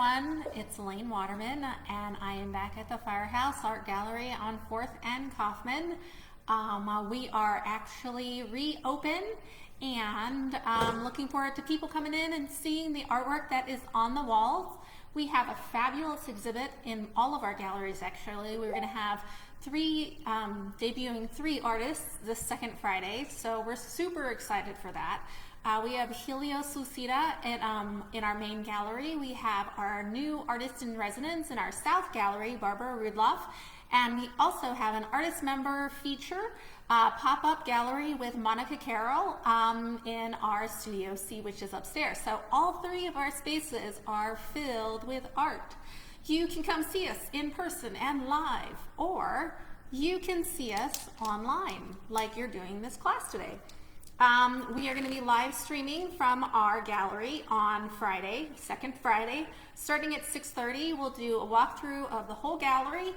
everyone, it's Elaine Waterman and I am back at the Firehouse Art Gallery on 4th and Kaufman. We are actually reopened and looking forward to people coming in and seeing the artwork that is on the walls. We have a fabulous exhibit in all of our galleries actually. We're going to have debuting three artists this second Friday, so we're super excited for that. We have Helios Lucida in our main gallery. We have our new artist in residence in our South Gallery, Barbara Rudloff. And we also have an artist member feature pop-up gallery with Monica Carroll in our Studio C, which is upstairs. So all three of our spaces are filled with art. You can come see us in person and live, or you can see us online like you're doing this class today. We are going to be live streaming from our gallery on Friday, second Friday. Starting at 6:30, we'll do a walkthrough of the whole gallery,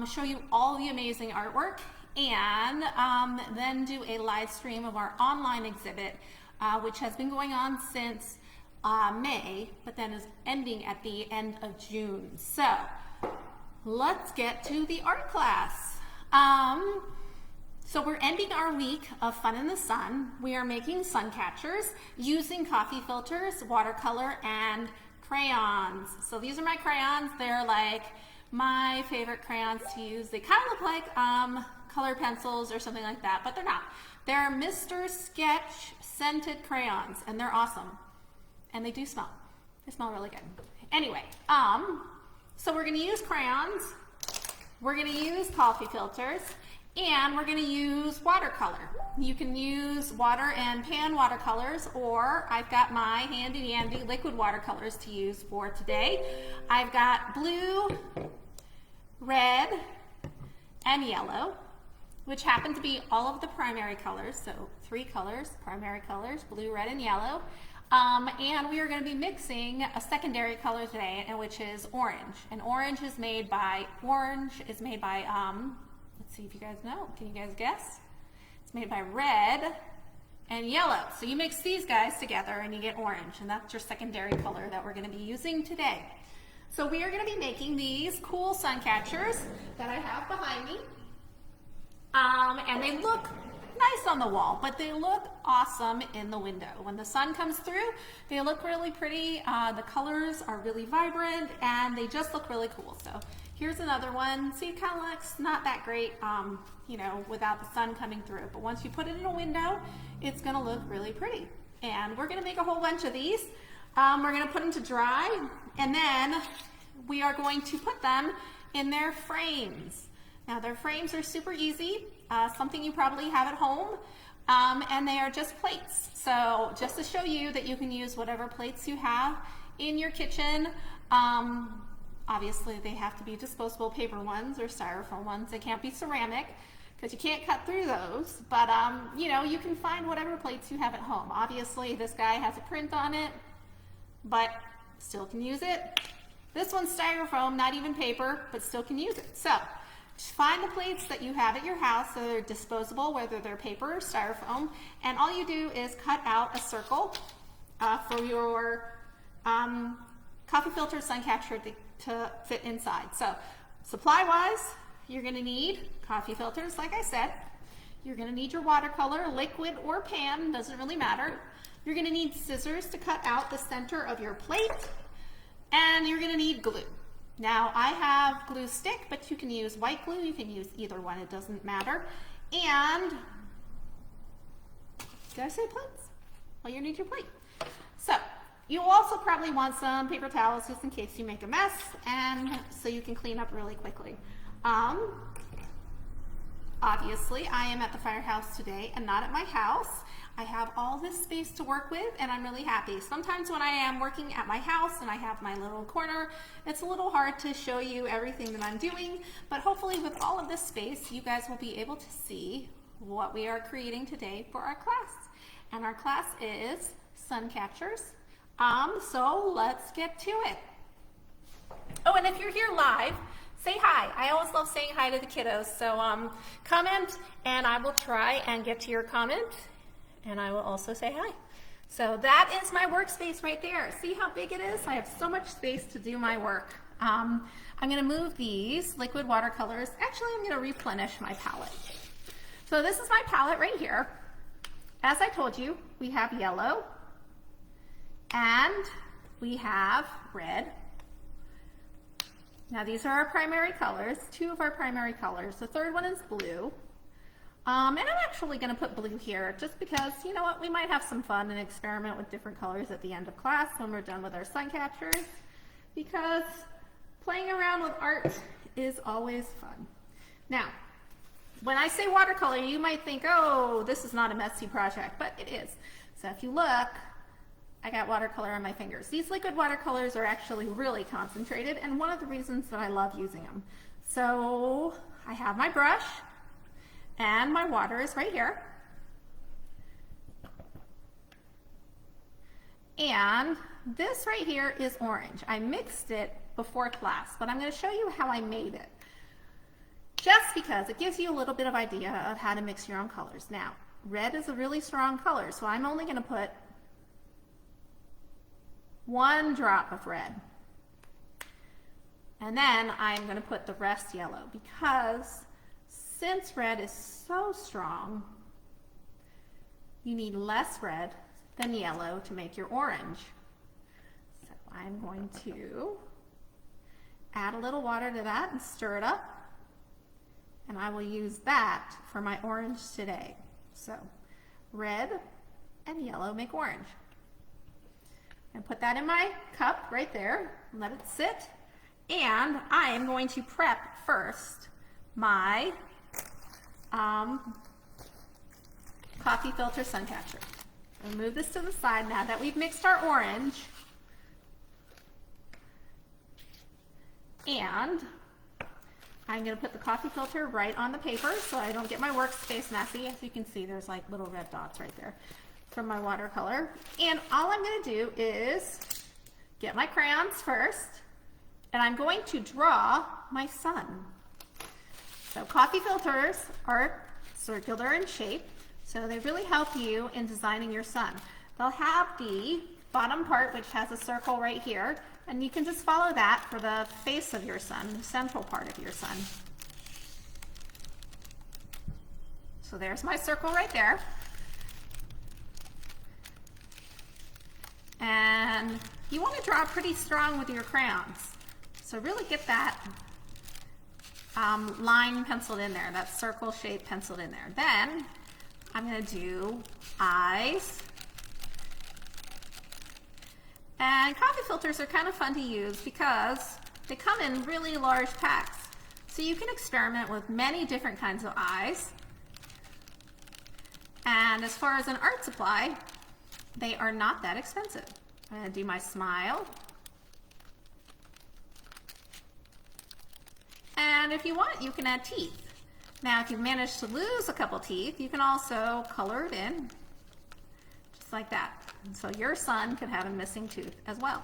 show you all the amazing artwork, and then do a live stream of our online exhibit, which has been going on since May, but then is ending at the end of June. So let's get to the art class. So we're ending our week of Fun in the Sun. We are making Suncatchers using coffee filters, watercolor, and crayons. So these are my crayons. They're like my favorite crayons to use. They kind of look like color pencils or something like that, but they're not. They're Mr. Sketch scented crayons, and they're awesome. And they do smell. They smell really good. Anyway, so we're going to use crayons. We're going to use coffee filters. And we're going to use watercolor. You can use water and pan watercolors, or I've got my handy dandy liquid watercolors to use for today. I've got blue, red, and yellow, which happen to be all of the primary colors. So 3 colors, primary colors, blue, red, and yellow. And we are going to be mixing a secondary color today, which is orange. And orange is made by, let's see if you guys know. Can you guys guess? It's made by red and yellow. So you mix these guys together and you get orange, and that's your secondary color that we're going to be using today. So we are going to be making these cool sun catchers that I have behind me. And they look nice on the wall, but they look awesome in the window. When the sun comes through, they look really pretty. The colors are really vibrant and they just look really cool. So here's another one. See, it kind of looks not that great, you know, without the sun coming through. But once you put it in a window, it's going to look really pretty. And we're going to make a whole bunch of these. We're going to put them to dry, and then we are going to put them in their frames. Now, their frames are super easy, something you probably have at home, and they are just plates. So just to show you that you can use whatever plates you have in your kitchen. Obviously, they have to be disposable paper ones or styrofoam ones. They can't be ceramic because you can't cut through those. But, you know, you can find whatever plates you have at home. Obviously, this guy has a print on it, but still can use it. This one's styrofoam, not even paper, but still can use it. So just find the plates that you have at your house so they're disposable, whether they're paper or styrofoam, and all you do is cut out a circle for your coffee filter sun catcher to fit inside. So supply-wise, you're going to need coffee filters, like I said. You're going to need your watercolor, liquid or pan, doesn't really matter. You're going to need scissors to cut out the center of your plate, and you're going to need glue. Now, I have glue stick, but you can use white glue. You can use either one. It doesn't matter. And did I say plates? Well, you need your plate. So you also probably want some paper towels just in case you make a mess, and so you can clean up really quickly. Obviously, I am at the Firehouse today and not at my house. I have all this space to work with, and I'm really happy. Sometimes when I am working at my house and I have my little corner, it's a little hard to show you everything that I'm doing, but hopefully with all of this space, you guys will be able to see what we are creating today for our class. And our class is Suncatchers. So let's get to it. Oh, and if you're here live, say hi. I always love saying hi to the kiddos. So comment, and I will try and get to your comment. And I will also say hi. So that is my workspace right there. See how big it is? I have so much space to do my work. I'm going to move these liquid watercolors. Actually, I'm going to replenish my palette. So this is my palette right here. As I told you, we have yellow and we have red. Now these are our primary colors, two of our primary colors. The third one is blue. And I'm actually going to put blue here just because, you know what, we might have some fun and experiment with different colors at the end of class when we're done with our Suncatchers, because playing around with art is always fun. Now, when I say watercolor, you might think, oh, this is not a messy project, but it is. So if you look, I got watercolor on my fingers. These liquid watercolors are actually really concentrated, and one of the reasons that I love using them. So I have my brush, and my water is right here. And this right here is orange. I mixed it before class, but I'm going to show you how I made it. Just because it gives you a little bit of idea of how to mix your own colors. Now, red is a really strong color, so I'm only going to put 1 drop of red. And then I'm going to put the rest yellow, because since red is so strong, you need less red than yellow to make your orange. So I'm going to add a little water to that and stir it up. And I will use that for my orange today. So red and yellow make orange. And put that in my cup right there and let it sit. And I am going to prep first my coffee filter Suncatcher. We'll move this to the side now that we've mixed our orange. And I'm going to put the coffee filter right on the paper so I don't get my workspace messy. As you can see, there's like little red dots right there from my watercolor. And all I'm going to do is get my crayons first, and I'm going to draw my sun. So coffee filters are circular in shape, so they really help you in designing your sun. They'll have the bottom part, which has a circle right here, and you can just follow that for the face of your sun, the central part of your sun. So there's my circle right there. And you want to draw pretty strong with your crayons. So really get that line penciled in there, that circle shape penciled in there. Then I'm going to do eyes. And coffee filters are kind of fun to use because they come in really large packs. So you can experiment with many different kinds of eyes. And as far as an art supply, they are not that expensive. I'm going to do my smile. And if you want, you can add teeth. Now, if you've managed to lose a couple teeth, you can also color it in, just like that. And so your sun could have a missing tooth as well.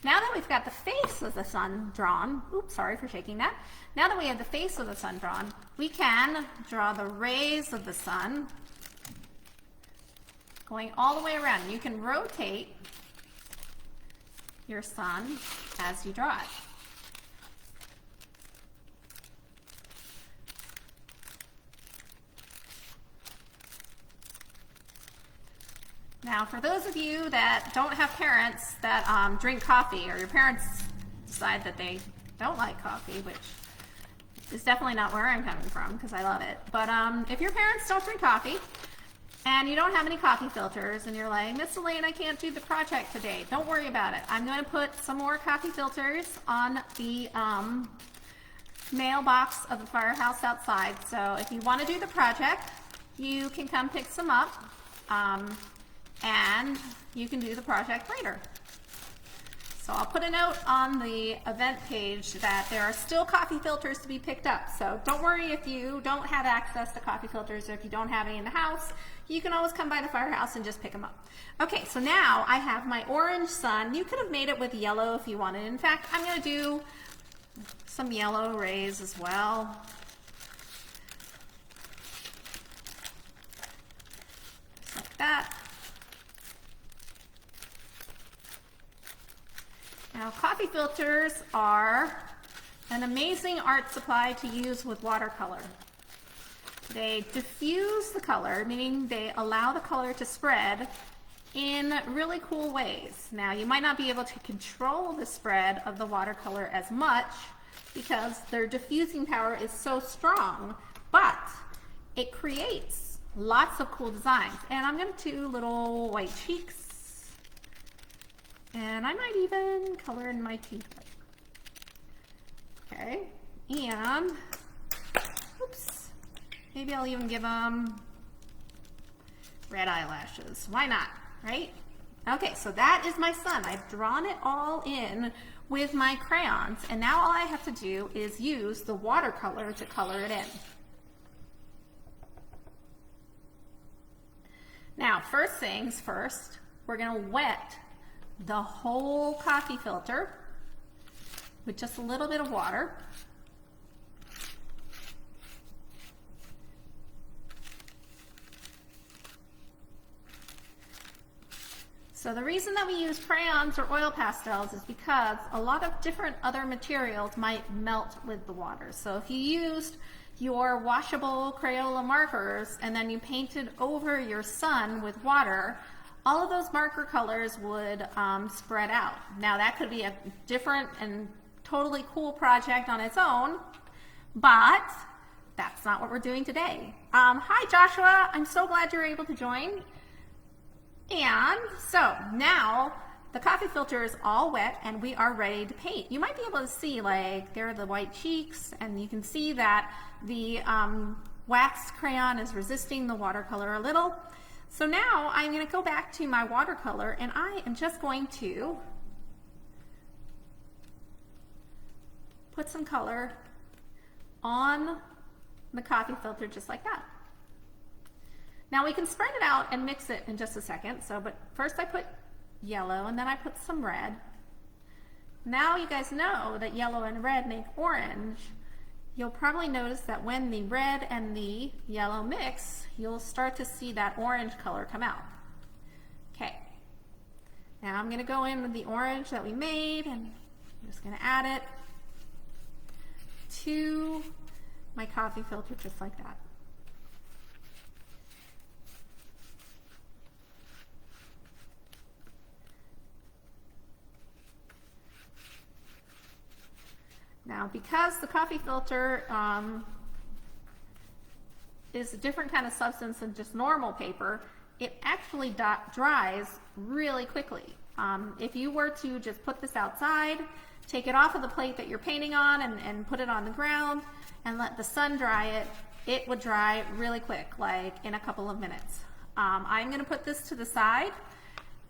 Now that we've got the face of the sun drawn, oops, sorry for shaking that. Now that we have the face of the sun drawn, we can draw the rays of the sun going all the way around. You can rotate your sun as you draw it. Now, for those of you that don't have parents that drink coffee, or your parents decide that they don't like coffee, which is definitely not where I'm coming from because I love it. But if your parents don't drink coffee and you don't have any coffee filters and you're like, Miss Elaine, I can't do the project today, don't worry about it. I'm going to put some more coffee filters on the mailbox of the Firehouse outside. So if you want to do the project, you can come pick some up. And you can do the project later. So I'll put a note on the event page that there are still coffee filters to be picked up. So don't worry if you don't have access to coffee filters, or if you don't have any in the house, you can always come by the Firehouse and just pick them up. Okay, so now I have my orange sun. You could have made it with yellow if you wanted. In fact, I'm going to do some yellow rays as well. Just like that. Now, coffee filters are an amazing art supply to use with watercolor. They diffuse the color, meaning they allow the color to spread in really cool ways. Now, you might not be able to control the spread of the watercolor as much because their diffusing power is so strong, but it creates lots of cool designs. And I'm going to do little white cheeks, and I might even color in my teeth. Okay, and oops, maybe I'll even give them red eyelashes. Why not, right? Okay, so that is my sun. I've drawn it all in with my crayons, and now all I have to do is use the watercolor to color it in. Now, first things first, we're going to wet the whole coffee filter with just a little bit of water. So the reason that we use crayons or oil pastels is because a lot of different other materials might melt with the water. So if you used your washable Crayola markers and then you painted over your sun with water, all of those marker colors would spread out. Now that could be a different and totally cool project on its own, but that's not what we're doing today. Hi Joshua, I'm so glad you're able to join. And so now the coffee filter is all wet and we are ready to paint. You might be able to see, like, there are the white cheeks, and you can see that the wax crayon is resisting the watercolor a little. So now I'm going to go back to my watercolor and I am just going to put some color on the coffee filter just like that. Now we can spread it out and mix it in just a second. But first I put yellow and then I put some red. Now you guys know that yellow and red make orange. You'll probably notice that when the red and the yellow mix, you'll start to see that orange color come out. Okay, now I'm going to go in with the orange that we made, and I'm just going to add it to my coffee filter just like that. Now, because the coffee filter is a different kind of substance than just normal paper, it actually dries really quickly. If you were to just put this outside, take it off of the plate that you're painting on and put it on the ground and let the sun dry it, it would dry really quick, like in a couple of minutes. I'm going to put this to the side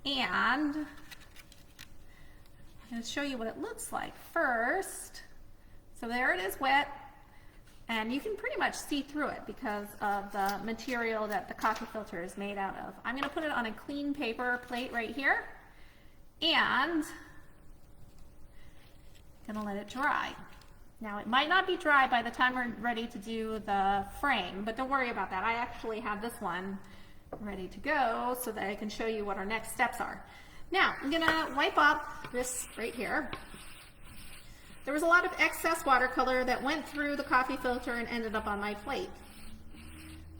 and I'm going to show you what it looks like first. So there it is wet, and you can pretty much see through it because of the material that the coffee filter is made out of. I'm going to put it on a clean paper plate right here, and I'm going to let it dry. Now it might not be dry by the time we're ready to do the frame, but don't worry about that. I actually have this one ready to go so that I can show you what our next steps are. Now I'm going to wipe up this right here. There was a lot of excess watercolor that went through the coffee filter and ended up on my plate.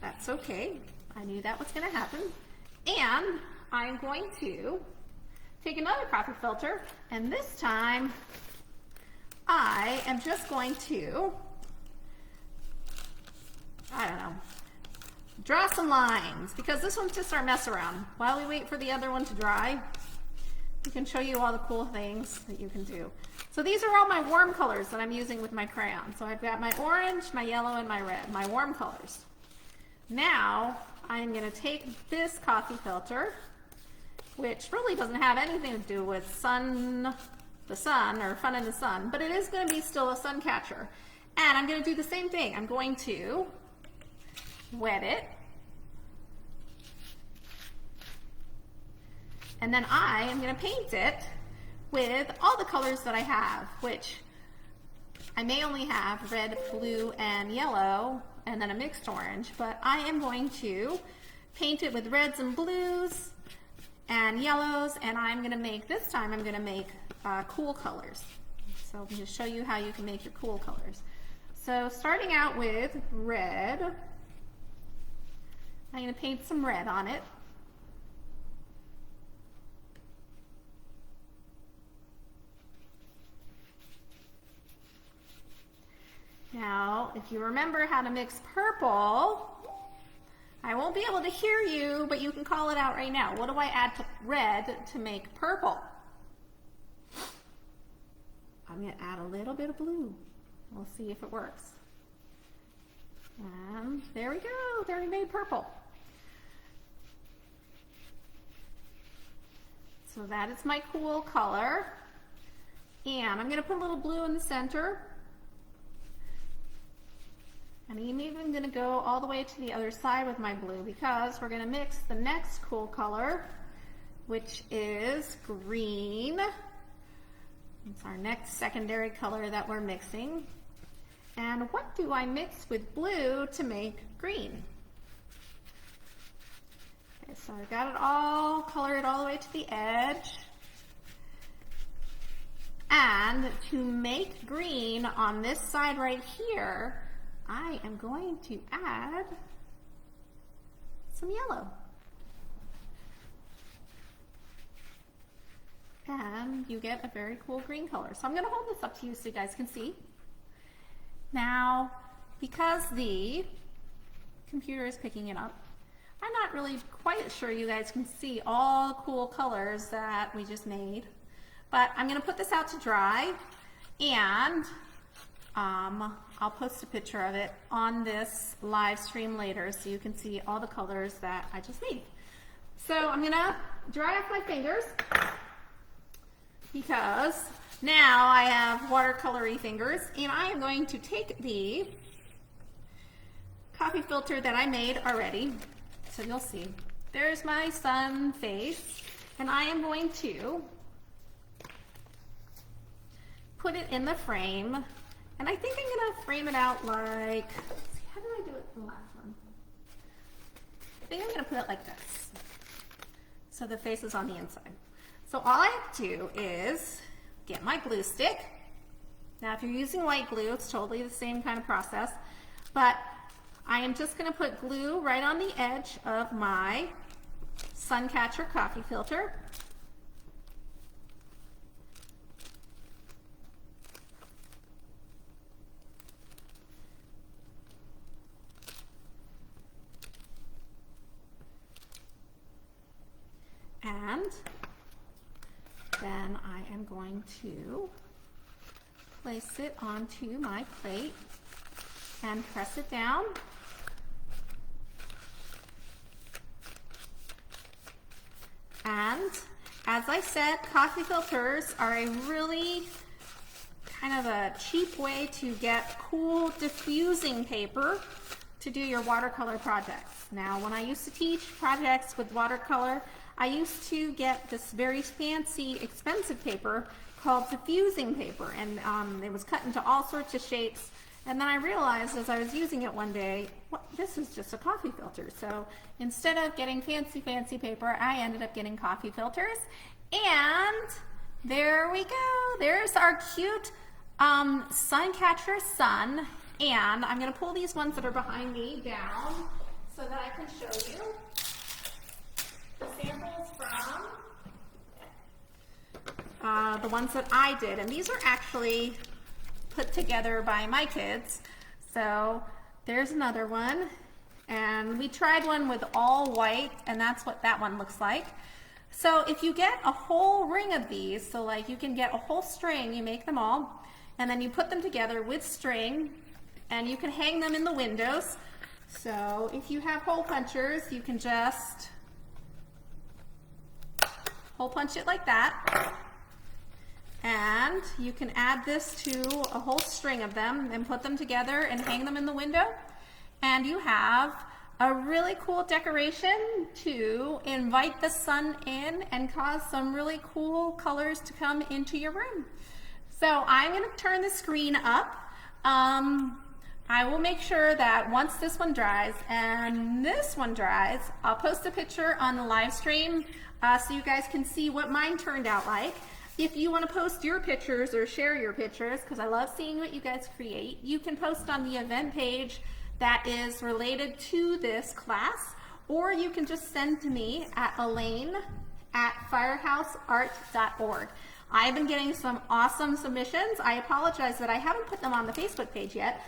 That's okay. I knew that was going to happen. And I'm going to take another coffee filter, and this time I am just going to, I don't know, draw some lines, because this one's just our mess around. While we wait for the other one to dry, we can show you all the cool things that you can do. So these are all my warm colors that I'm using with my crayon. So I've got my orange, my yellow, and my red, my warm colors. Now I'm going to take this coffee filter, which really doesn't have anything to do with the sun or fun in the sun, but it is going to be still a sun catcher. And I'm going to do the same thing. I'm going to wet it. And then I am going to paint it with all the colors that I have, which I may only have red, blue, and yellow, and then a mixed orange, but I am going to paint it with reds and blues and yellows, and I'm going to make, this time I'm going to make cool colors. So I'm going to show you how you can make your cool colors. So starting out with red, I'm going to paint some red on it. Now, if you remember how to mix purple, I won't be able to hear you, but you can call it out right now. What do I add to red to make purple? I'm going to add a little bit of blue. We'll see if it works. And there we go. There we made purple. So that is my cool color. And I'm going to put a little blue in the center. And I'm even going to go all the way to the other side with my blue because we're going to mix the next cool color, which is green. It's our next secondary color that we're mixing. And what do I mix with blue to make green? Okay, so I got it all colored all the way to the edge. And to make green on this side right here, I am going to add some yellow. And you get a very cool green color. So I'm going to hold this up to you so you guys can see. Now, because the computer is picking it up, I'm not really quite sure you guys can see all the cool colors that we just made. But I'm going to put this out to dry, and I'll post a picture of it on this live stream later so you can see all the colors that I just made. So I'm gonna dry off my fingers because now I have watercolory fingers, and I am going to take the coffee filter that I made already. So you'll see, there's my sun face, and I am going to put it in the frame. And I think I'm going to frame it out like, let's see, how did I do it in the last one? I think I'm going to put it like this. So the face is on the inside. So all I have to do is get my glue stick. Now if you're using white glue, it's totally the same kind of process. But I am just going to put glue right on the edge of my Suncatcher coffee filter. And then I am going to place it onto my plate and press it down. And as I said, coffee filters are a really kind of a cheap way to get cool diffusing paper to do your watercolor projects. Now, when I used to teach projects with watercolor, I used to get this very fancy, expensive paper called diffusing paper, and it was cut into all sorts of shapes. And then I realized as I was using it one day, this is just a coffee filter. So instead of getting fancy paper, I ended up getting coffee filters. And there we go. There's our cute Suncatcher sun. And I'm going to pull these ones that are behind me down so that I can show you the samples from the ones that I did. And these are actually put together by my kids. So there's another one. And we tried one with all white, and that's what that one looks like. So if you get a whole ring of these, so like you can get a whole string, you make them all, and then you put them together with string, and you can hang them in the windows. So if you have hole punchers, you can just hole punch it like that. And you can add this to a whole string of them and put them together and hang them in the window. And you have a really cool decoration to invite the sun in and cause some really cool colors to come into your room. So I'm going to turn the screen up. I will make sure that once this one dries and this one dries, I'll post a picture on the live stream so you guys can see what mine turned out like. if you want to post your pictures or share your pictures, because I love seeing what you guys create, you can post on the event page that is related to this class, or you can just send to me at elaine@firehouseart.org. I've been getting some awesome submissions. I apologize that I haven't put them on the Facebook page yet,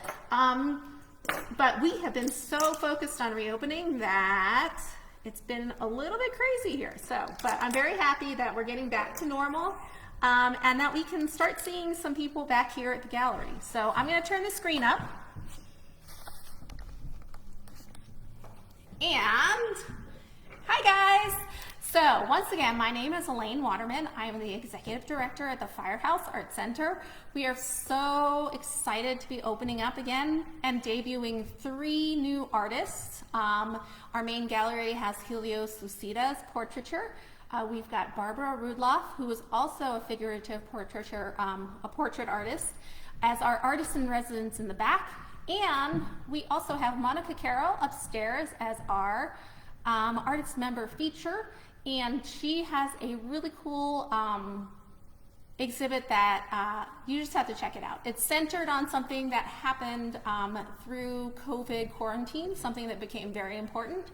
but we have been so focused on reopening that it's been a little bit crazy here. But I'm very happy that we're getting back to normal, and that we can start seeing some people back here at the gallery. So I'm going to turn the screen up. And hi guys! So once again, my name is Elaine Waterman. I am the Executive Director at the Firehouse Art Center. We are so excited to be opening up again and debuting 3 new artists. Our main gallery has Helios Lucida's portraiture. We've got Barbara Rudloff, who is also a figurative portraiture, a portrait artist, as our artist in residence in the back. And we also have Monica Carroll upstairs as our artist member feature. And she has a really cool exhibit that you just have to check it out. It's centered on something that happened through COVID quarantine, something that became very important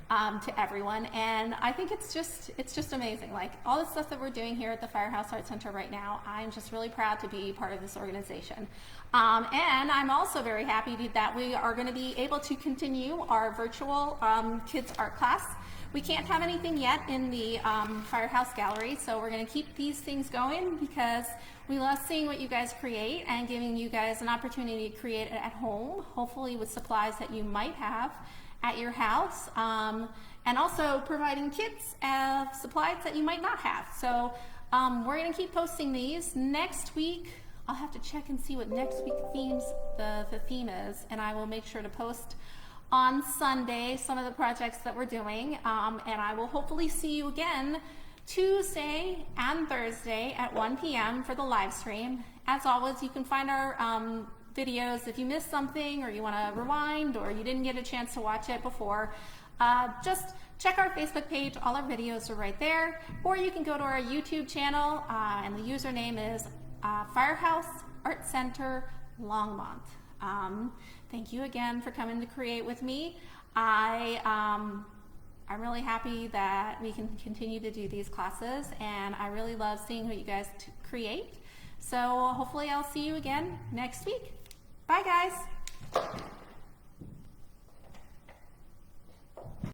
to everyone. And I think it's just amazing. Like all the stuff that we're doing here at the Firehouse Art Center right now, I'm just really proud to be part of this organization. And I'm also very happy that we are going to be able to continue our virtual kids art class. We can't have anything yet in the Firehouse Gallery, so we're going to keep these things going because we love seeing what you guys create and giving you guys an opportunity to create it at home, hopefully with supplies that you might have at your house, and also providing kids supplies that you might not have. So we're going to keep posting these. Next week, I'll have to check and see what next week the theme is, and I will make sure to post on Sunday some of the projects that we're doing, and I will hopefully see you again Tuesday and Thursday at 1 p.m. for the live stream. As always, you can find our videos if you missed something or you want to rewind or you didn't get a chance to watch it before. Just check our Facebook page. All our videos are right there, or you can go to our YouTube channel, and the username is Firehouse Art Center Longmont. Thank you again for coming to create with me. I'm really happy that we can continue to do these classes, and I really love seeing what you guys create. So hopefully I'll see you again next week. Bye guys.